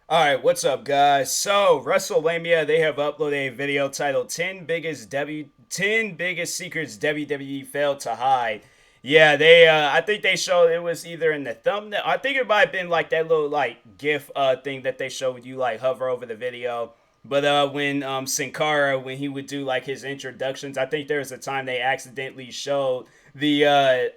Alright, what's up guys? So, WrestleMania, they have uploaded a video titled 10 biggest secrets WWE failed to hide. Yeah, they I think they showed it was either in the thumbnail. I think it might have been like that little like GIF thing that they show when you like hover over the video. But when Sin Cara, when he would do like his introductions, I think there was a time they accidentally showed the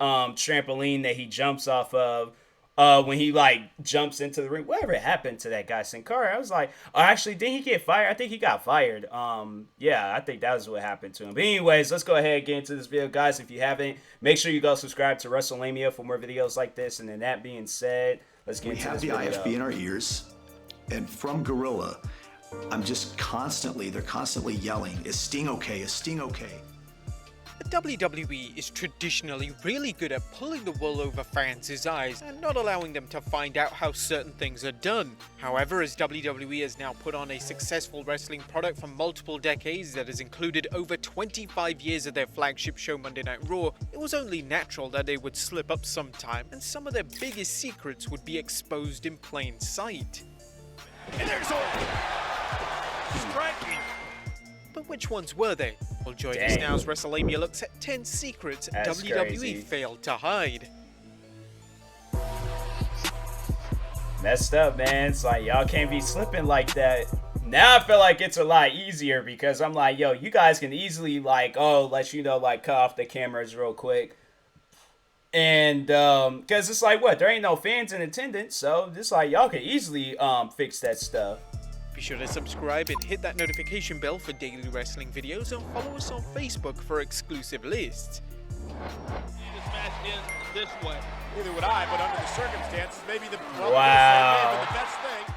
trampoline that he jumps off of when he like jumps into the ring. Whatever happened to that guy Sin Cara? I was like, oh, actually, didn't he get fired? I think he got fired. Yeah, I think that was what happened to him. But anyways, let's go ahead and get into this video, guys. If you haven't, make sure you go subscribe to WrestleMania for more videos like this. And then that being said, let's get into this video. We have the IFB in our ears, and from Gorilla, they're constantly yelling, is Sting okay? Is Sting okay? The WWE is traditionally really good at pulling the wool over fans' eyes and not allowing them to find out how certain things are done. However, as WWE has now put on a successful wrestling product for multiple decades that has included over 25 years of their flagship show Monday Night Raw, it was only natural that they would slip up sometime and some of their biggest secrets would be exposed in plain sight. And there's Orton. Striking. But which ones were they? Well, join us now as WrestleMania looks at 10 secrets That's WWE crazy. failed to hide. Messed up, man. It's like y'all can't be slipping like that. Now I feel like it's a lot easier because I'm like, yo, you guys can easily like, let you know, like cut off the cameras real quick. And because it's like what, there ain't no fans in attendance, so it's like y'all can easily fix that stuff. Be sure to subscribe and hit that notification bell for daily wrestling videos and follow us on Facebook for exclusive lists. This match ends this way. Neither would I, but under the circumstances, maybe the Wow. the best thing.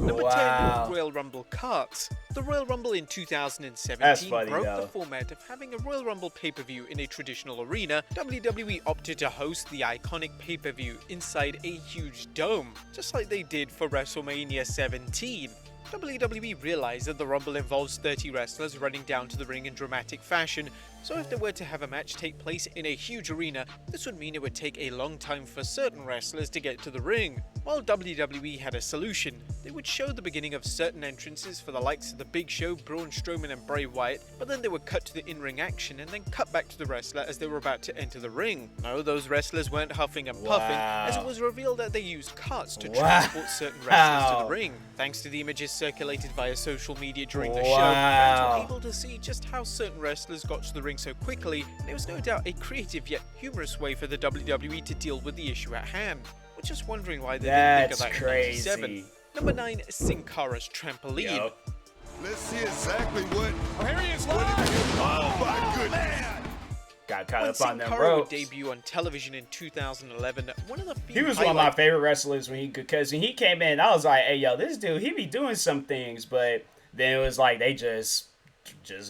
Number Wow. 10, Royal Rumble carts. The Royal Rumble in That's 2017 funny, broke though. the format of having a Royal Rumble pay-per-view in a traditional arena. WWE opted to host the iconic pay-per-view inside a huge dome, just like they did for WrestleMania 17. WWE realized that the Rumble involves 30 wrestlers running down to the ring in dramatic fashion, so if they were to have a match take place in a huge arena, this would mean it would take a long time for certain wrestlers to get to the ring. While WWE had a solution, they would show the beginning of certain entrances for the likes of The Big Show, Braun Strowman and Bray Wyatt, but then they would cut to the in-ring action and then cut back to the wrestler as they were about to enter the ring. No, those wrestlers weren't huffing and puffing, as it was revealed that they used carts to transport certain wrestlers to the ring. Thanks to the images circulated via social media during the show, fans were able to see just how certain wrestlers got to the ring so quickly, and it was no doubt a creative yet humorous way for the WWE to deal with the issue at hand. We're just wondering why they didn't think of that in '97. Crazy. Number 9, Sin Cara's trampoline. Yo. Let's see exactly what. Oh, here he is live. Oh my goodness! Got caught When up on Sin them Cara would ropes. debut on television in 2011, one of the few He was one of my highlights- favorite wrestlers when because when he came in, I was like, hey, yo, this dude, he be doing some things, but then it was like they just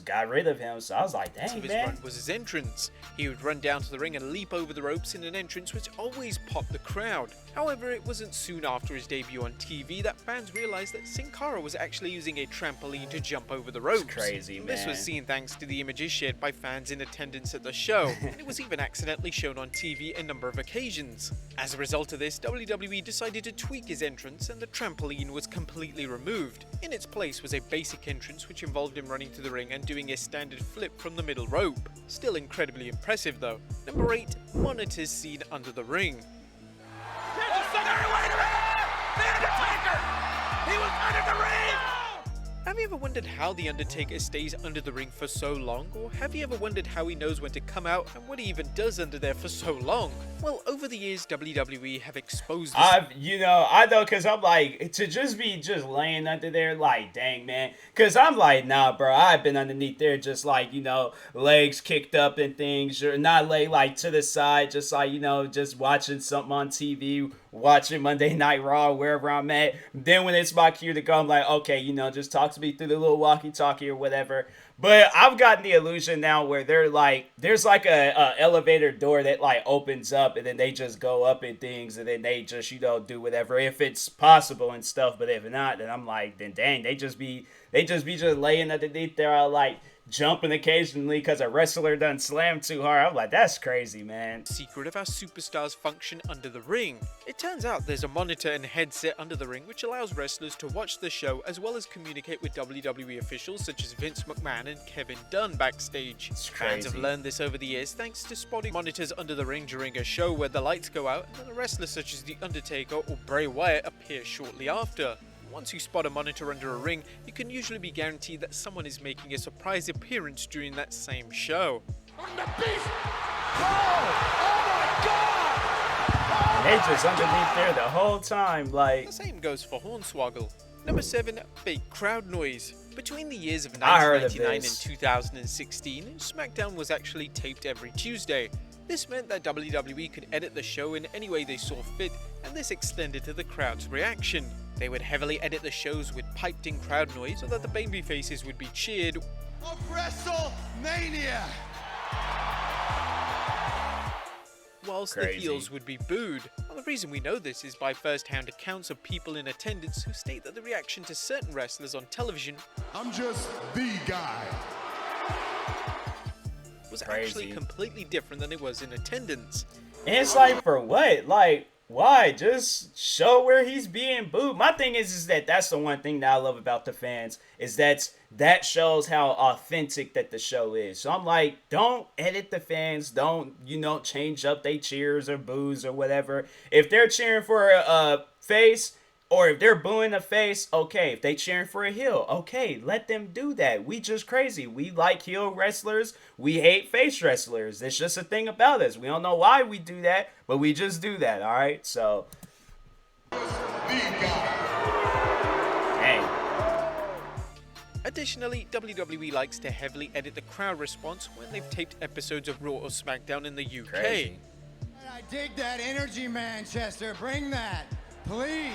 got rid of him. So I was like, dang, of his man. run was his entrance. He would run down to the ring and leap over the ropes in an entrance which always popped the crowd. However, it wasn't soon after his debut on TV that fans realized that Sin Cara was actually using a trampoline to jump over the ropes. Crazy, man. This was seen thanks to the images shared by fans in attendance at the show, and it was even accidentally shown on TV a number of occasions. As a result of this, WWE decided to tweak his entrance and the trampoline was completely removed. In its place was a basic entrance which involved him running to the ring and doing a standard flip from the middle rope. Still incredibly impressive though. Number 8, monitors seen under the ring. There's a secondary way to The Undertaker! He was under the ring! Have you ever wondered how The Undertaker stays under the ring for so long? Or have you ever wondered how he knows when to come out and what he even does under there for so long? Well, over the years, WWE have exposed this. I know, because I'm like, to just be laying under there, like, dang, man. Because I'm like, nah, bro, I've been underneath there just like, legs kicked up and things. Or not lay like to the side, just like, just watching something on TV, watching Monday Night Raw, wherever I'm at. Then when it's my cue to go, I'm like, okay, just talk to me through the little walkie-talkie or whatever. But I've gotten the illusion now where there's like a elevator door that like opens up and then they just go up and things and then they just, do whatever if it's possible and stuff. But if not, then I'm like, then dang, they just be laying underneath there all like jumping occasionally because a wrestler done slammed too hard. I'm like, that's crazy, man. Secret of how superstars function under the ring. It turns out there's a monitor and headset under the ring which allows wrestlers to watch the show as well as communicate with WWE officials such as Vince McMahon and Kevin Dunn backstage. Fans have learned this over the years thanks to spotting monitors under the ring during a show where the lights go out and then a wrestler such as The Undertaker or Bray Wyatt appear shortly after. Once you spot a monitor under a ring, you can usually be guaranteed that someone is making a surprise appearance during that same show. And they just underneath there the whole time, like. The same goes for Hornswoggle. Number 7, fake crowd noise. Between the years of I heard of 1999 and this. 2016, SmackDown was actually taped every Tuesday. This meant that WWE could edit the show in any way they saw fit, and this extended to the crowd's reaction. They would heavily edit the shows with piped-in crowd noise so that the babyfaces would be cheered, Of WrestleMania. whilst the heels would be booed. Well, the reason we know this is by first-hand accounts of people in attendance who state that the reaction to certain wrestlers on television I'm just the guy. was actually completely different than it was in attendance. And it's like, for what? Like, why? Just show where he's being booed. My thing is that that's the one thing that I love about the fans, is that shows how authentic that the show is. So I'm like, don't edit the fans. Don't, change up they cheers or boos or whatever. If they're cheering for a face, or if they're booing a face, okay. If they cheering for a heel, okay, let them do that. We just crazy. We like heel wrestlers. We hate face wrestlers. It's just a thing about us. We don't know why we do that, but we just do that, all right? So, hey. Additionally, WWE likes to heavily edit the crowd response when they've taped episodes of Raw or SmackDown in the UK. Crazy. I dig that energy, Manchester. Bring that, please.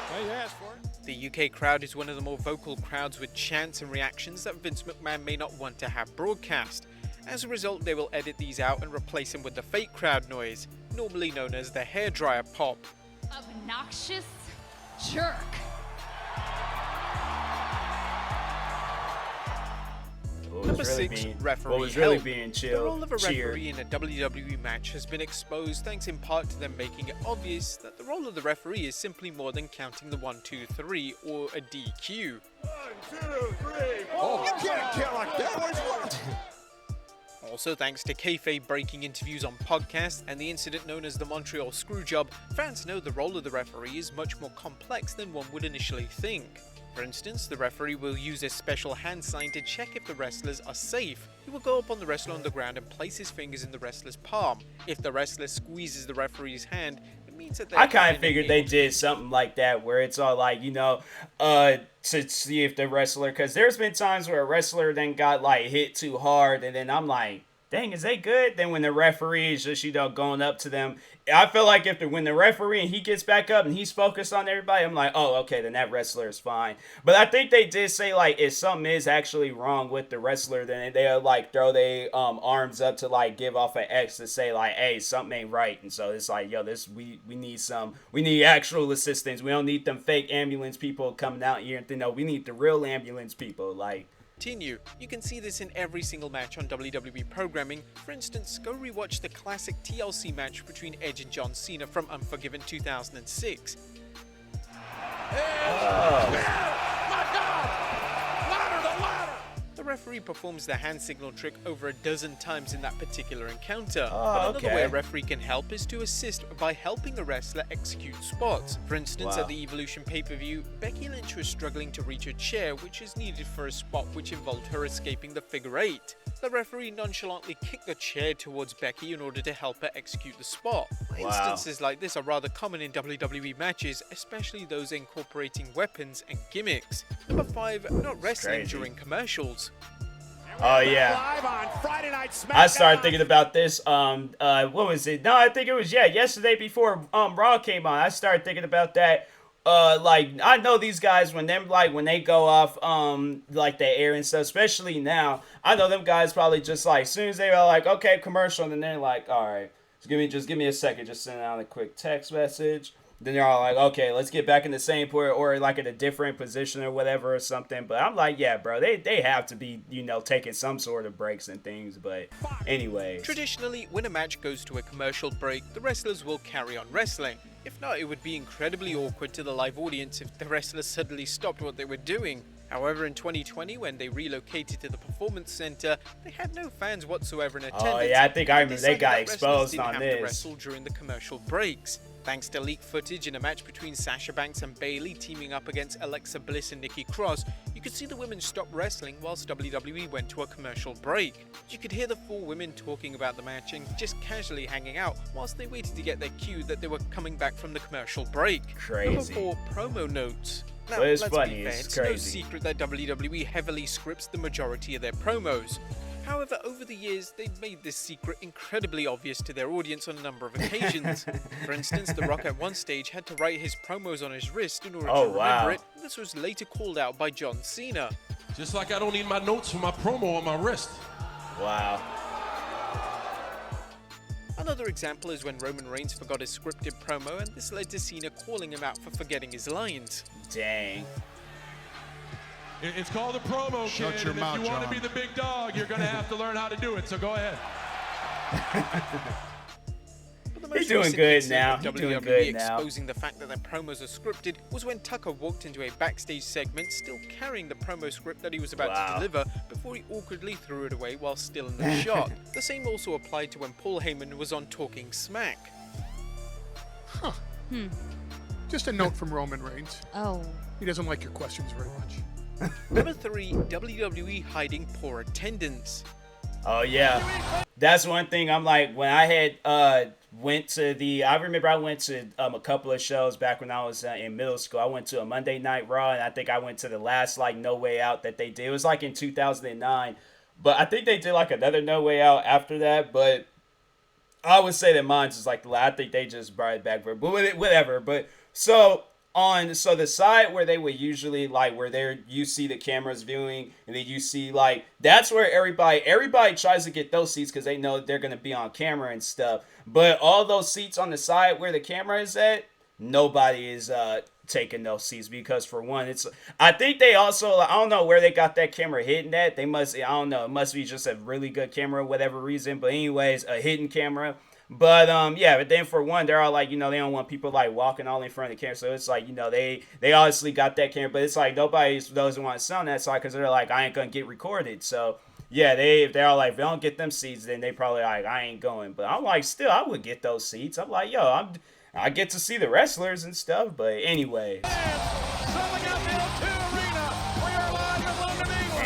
Well, you asked for it. The UK crowd is one of the more vocal crowds with chants and reactions that Vince McMahon may not want to have broadcast. As a result, they will edit these out and replace them with the fake crowd noise, normally known as the hairdryer pop. Obnoxious jerk. Number 6, referee what was really help. being The chill, role of a cheered. referee in a WWE match has been exposed thanks in part to them making it obvious that the role of the referee is simply more than counting the 1, 2, 3 or a DQ. 1, 2, 3, 4. You can't count like that. What? Also, thanks to kayfabe breaking interviews on podcasts and the incident known as the Montreal Screwjob, fans know the role of the referee is much more complex than one would initially think. For instance, the referee will use a special hand sign to check if the wrestlers are safe. He will go up on the wrestler on the ground and place his fingers in the wrestler's palm. If the wrestler squeezes the referee's hand, it means that I kind of figured they did something like that, where it's all like, to see if the wrestler, because there's been times where a wrestler then got like hit too hard, and then I'm like, dang, is they good? Then when the referee is just, going up to them, I feel like when the referee and he gets back up and he's focused on everybody, I'm like, oh, okay, then that wrestler is fine. But I think they did say, like, if something is actually wrong with the wrestler, then they'll, like, throw their arms up to, like, give off an X to say, like, hey, something ain't right. And so it's like, yo, we need actual assistance. We don't need them fake ambulance people coming out here. And we need the real ambulance people, like. Continue. You can see this in every single match on WWE programming. For instance, go rewatch the classic TLC match between Edge and John Cena from Unforgiven 2006. The referee performs the hand signal trick over a dozen times in that particular encounter. But another way a referee can help is to assist by helping a wrestler execute spots. For instance, at the Evolution pay-per-view, Becky Lynch was struggling to reach a chair which is needed for a spot which involved her escaping the figure 8. The referee nonchalantly kicked the chair towards Becky in order to help her execute the spot. Instances like this are rather common in WWE matches, especially those incorporating weapons and gimmicks. Number 5, not wrestling during commercials. Oh yeah. Live on Friday Night SmackDown. I started thinking about this. What was it? No, I think it was yesterday before Raw came on. I started thinking about that. Like I know these guys when they go off like the air and stuff, especially now. I know them guys probably just like as soon as they are like okay commercial, and then they're like all right, just give me a second, just send out a quick text message. then they're all like, okay, let's get back in the same point or like in a different position or whatever or something. But I'm like, yeah, bro, they have to be, taking some sort of breaks and things. But anyways. Traditionally, when a match goes to a commercial break, the wrestlers will carry on wrestling. If not, it would be incredibly awkward to the live audience if the wrestlers suddenly stopped what they were doing. However, in 2020, when they relocated to the Performance Center, they had no fans whatsoever in attendance. Oh yeah, I think I remember they got exposed on didn't have this. to wrestle during the commercial breaks. Thanks to leaked footage in a match between Sasha Banks and Bayley teaming up against Alexa Bliss and Nikki Cross, you could see the women stop wrestling whilst WWE went to a commercial break. You could hear the four women talking about the match and just casually hanging out whilst they waited to get their cue that they were coming back from the commercial break. Crazy. Number 4, promo notes. Now, But it's let's funny, be fair, it's no crazy. secret that WWE heavily scripts the majority of their promos. However, over the years, they've made this secret incredibly obvious to their audience on a number of occasions. For instance, The Rock at one stage had to write his promos on his wrist in order to remember it. This was later called out by John Cena. Just like I don't need my notes for my promo on my wrist. Wow. Another example is when Roman Reigns forgot his scripted promo, and this led to Cena calling him out for forgetting his lines. Dang. It's called a promo, Shut kid, your and mouth, if you want to John. be the big dog, you're going to have to learn how to do it, so go ahead. But the most He's doing recent good incident now. of He's doing WWE good now. exposing the fact that their promos are scripted was when Tucker walked into a backstage segment still carrying the promo script that he was about to deliver before he awkwardly threw it away while still in the shot. The same also applied to when Paul Heyman was on Talking Smack. Just a note from Roman Reigns. Oh. He doesn't like your questions very much. Number 3, WWE hiding poor attendance. Oh yeah, that's one thing. I'm like, when I had went to I remember I went to a couple of shows back when I was in middle school. I went to a Monday Night Raw, and I think I went to the last like No Way Out that they did. It was like in 2009, but I think they did like another No Way Out after that. But I would say that mine's is like the last. I think they just brought it back for, but whatever. But so the side where they would usually like where you see the cameras viewing, and then you see like that's where everybody tries to get those seats because they know they're gonna be on camera and stuff. But all those seats on the side where the camera is at, nobody is taking those seats because for one, I think they also I don't know where they got that camera hidden at. I don't know, it must be just a really good camera, whatever reason. But anyways, a hidden camera. But yeah, but then for one, they're all like, they don't want people like walking all in front of the camera. So it's like, they obviously got that camera, but it's like nobody doesn't want to sit on that side because they're like, I ain't gonna get recorded. So yeah, they're all like, if they don't get them seats, then they probably like, I ain't going. But I'm like, still, I would get those seats. I'm like, yo, I get to see the wrestlers and stuff. But anyway. Man,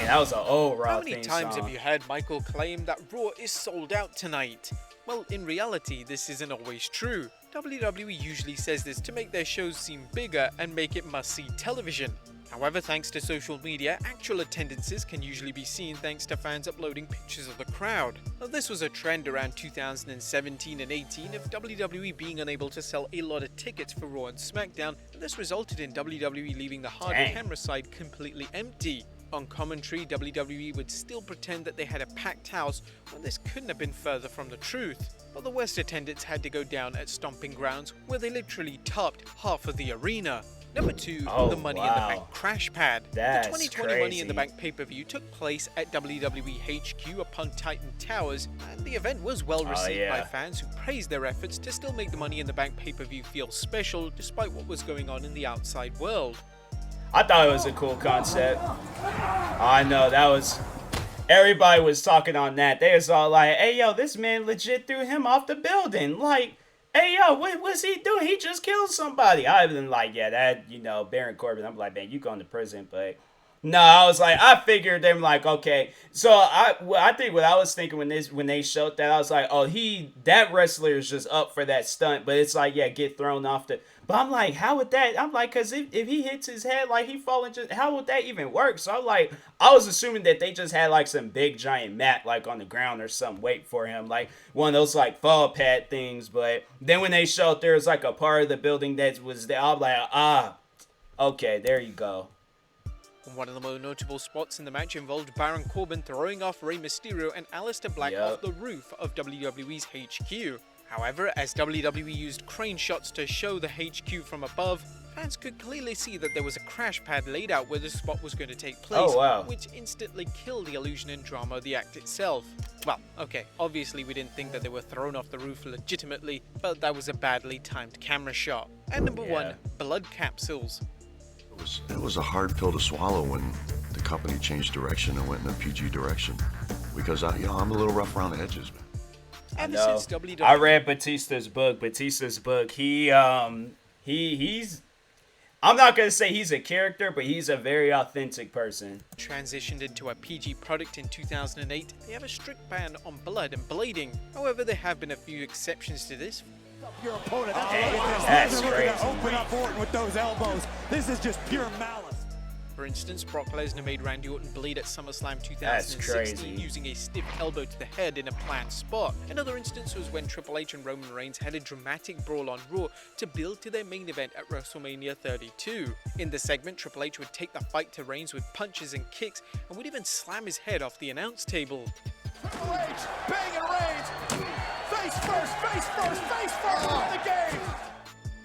that was an old Raw How many theme times song. have you heard Michael claim that Raw is sold out tonight? Well, in reality, this isn't always true. WWE usually says this to make their shows seem bigger and make it must-see television. However, thanks to social media, actual attendances can usually be seen thanks to fans uploading pictures of the crowd. Now, this was a trend around 2017 and 18 of WWE being unable to sell a lot of tickets for Raw and SmackDown, and this resulted in WWE leaving the hard camera side completely empty. On commentary, WWE would still pretend that they had a packed house when this couldn't have been further from the truth. But the West attendance had to go down at Stomping Grounds, where they literally topped half of the arena. Number 2, the Money in the Bank crash pad. That's the 2020 Money in the Bank pay-per-view took place at WWE HQ upon Titan Towers, and the event was well received by fans who praised their efforts to still make the Money in the Bank pay-per-view feel special despite what was going on in the outside world. I thought it was a cool concept. I know, everybody was talking on that. They was all like, hey, yo, this man legit threw him off the building. Like, hey, yo, what's he doing? He just killed somebody. I've been like, yeah, that, Baron Corbin. I'm like, man, you going to prison, but... No, I was like, I figured them like, okay. So I think what I was thinking when they showed that, I was like, oh, that wrestler is just up for that stunt. But it's like, yeah, get thrown off the. But I'm like, how would that? I'm like, cause if he hits his head, like he falling, just how would that even work? So I'm like, I was assuming that they just had like some big giant mat like on the ground or something wait for him, like one of those like fall pad things. But then when they showed there was like a part of the building that was there, I'm like, okay, there you go. One of the more notable spots in the match involved Baron Corbin throwing off Rey Mysterio and Aleister Black off the roof of WWE's HQ. However, as WWE used crane shots to show the HQ from above, fans could clearly see that there was a crash pad laid out where the spot was going to take place, Oh, wow. which instantly killed the illusion and drama of the act itself. Well, okay, obviously we didn't think that they were thrown off the roof legitimately, but that was a badly timed camera shot. And number one, blood capsules. It was a hard pill to swallow when the company changed direction and went in a PG direction. Because I'm a little rough around the edges, man. Ever No, since WWE I read Batista's book. He's I'm not gonna say he's a character, but he's a very authentic person. transitioned into a PG product in 2008, they have a strict ban on blood and blading. However, there have been a few exceptions to this. Your opponent. That's crazy. Open up Orton with those elbows. This is just pure malice. For instance, Brock Lesnar made Randy Orton bleed at SummerSlam That's 2016 crazy. using a stiff elbow to the head in a planned spot. Another instance was when Triple H and Roman Reigns had a dramatic brawl on Raw to build to their main event at WrestleMania 32. In the segment, Triple H would take the fight to Reigns with punches and kicks and would even slam his head off the announce table. Triple H banging Reigns. Face first, face first, face first in the game.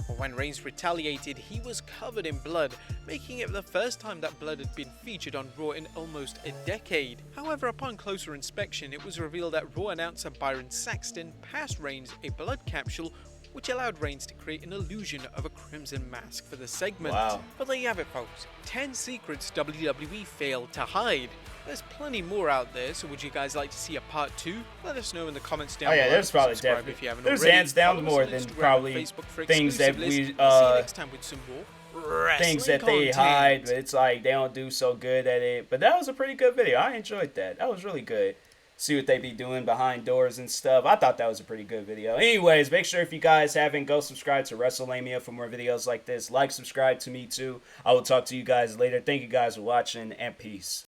But when Reigns retaliated, he was covered in blood, making it the first time that blood had been featured on Raw in almost a decade. However, upon closer inspection, it was revealed that Raw announcer Byron Saxton passed Reigns a blood capsule, which allowed Reigns to create an illusion of a crimson mask for the segment. Wow. But there you have it, folks. 10 secrets WWE failed to hide. There's plenty more out there, so would you guys like to see a part 2? Let us know in the comments down below. Oh yeah, there's probably Subscribe definitely if you haven't there's already. hands down Follow us more on than Instagram and probably Facebook for things that exclusive lists. we See you next time with some more things that wrestling they content. hide. But it's like they don't do so good at it. But that was a pretty good video. I enjoyed that. That was really good. See what they be doing behind doors and stuff. I thought that was a pretty good video. Anyways, make sure if you guys haven't, go subscribe to WrestleLamia for more videos like this. Like, subscribe to me too. I will talk to you guys later. Thank you guys for watching, and peace.